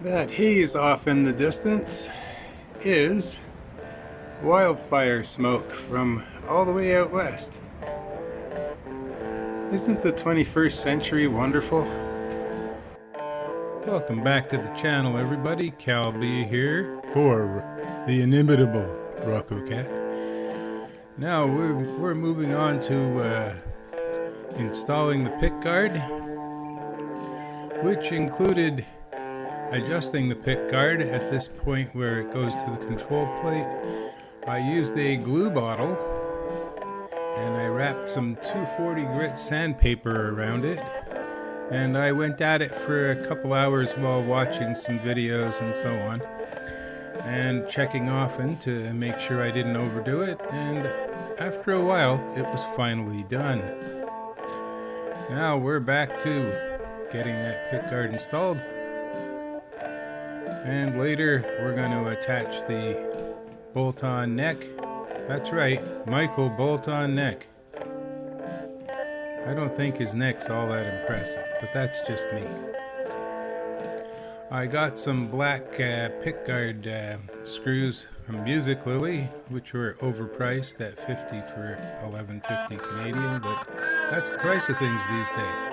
That haze off in the distance is wildfire smoke from all the way out west. Isn't the 21st century wonderful? Welcome back to the channel, everybody. Cal B here for the inimitable Rocco Cat. Now we're moving on to installing the pick guard, which included adjusting the pick guard at this point where it goes to the control plate. I used a glue bottle and I wrapped some 240 grit sandpaper around it, and I went at it for a couple hours while watching some videos and so on, and checking often to make sure I didn't overdo it, and after a while it was finally done. Now we're back to getting that pick guard installed, and later we're going to attach the bolt-on neck. That's right, Michael bolt-on neck. I don't think his neck's all that impressive, but that's just me. I got some black pick guard screws from Music Lily, which were overpriced at $50 for $11.50 Canadian, but that's the price of things these days.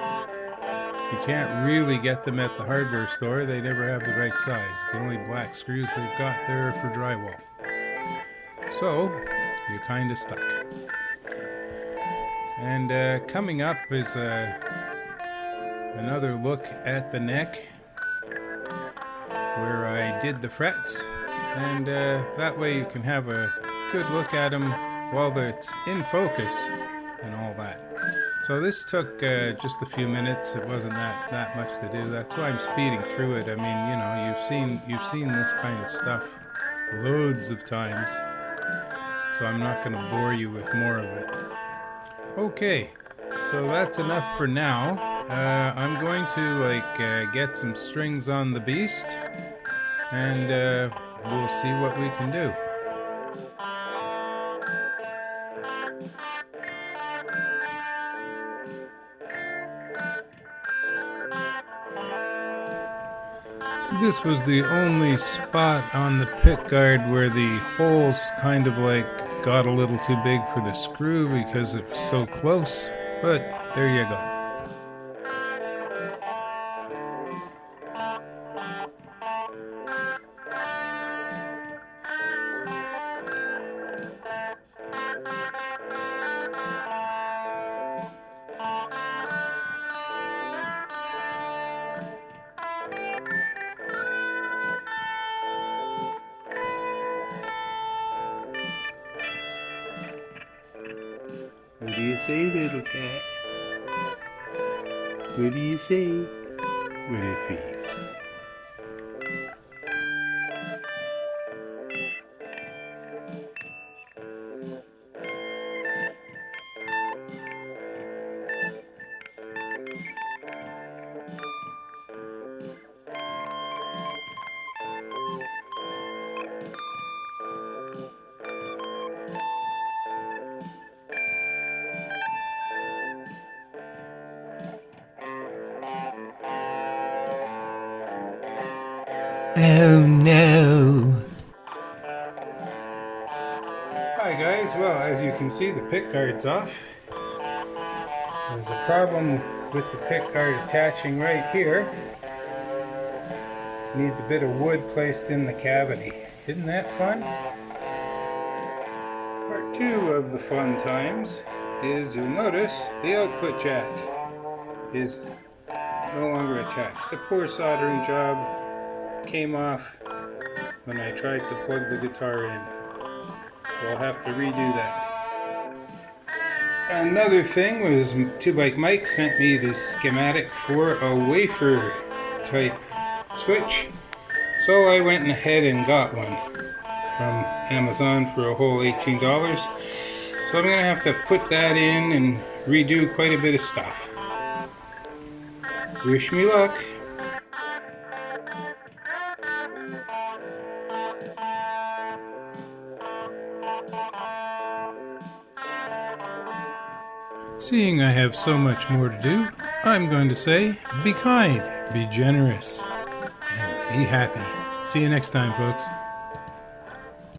You can't really get them at the hardware store. They never have the right size. The only black screws they've got there are for drywall. So, you're kind of stuck. And coming up is another look at the neck, where I did the frets, and that way you can have a good look at them while it's in focus and all that. So this took just a few minutes. It wasn't that much to do. That's why I'm speeding through it. I mean, you know, you've seen this kind of stuff loads of times, so I'm not going to bore you with more of it. Okay, so that's enough for now. I'm going to get some strings on the beast, and we'll see what we can do. This was the only spot on the pick guard where the holes kind of got a little too big for the screw because it was so close, but there you go. What do you say, little cat? What do you say? What a face. Oh no! Hi guys, well, as you can see, the pick guard's off. There's a problem with the pick guard attaching right here. Needs a bit of wood placed in the cavity. Isn't that fun? Part 2 of the fun times is, you'll notice, the output jack is no longer attached. A poor soldering job came off when I tried to plug the guitar in. So I'll have to redo that. Another thing was 2Bike Mike sent me this schematic for a wafer type switch. So I went ahead and got one from Amazon for a whole $18. So I'm going to have to put that in and redo quite a bit of stuff. Wish me luck. Seeing I have so much more to do, I'm going to say, be kind, be generous, and Be happy. See you next time, folks.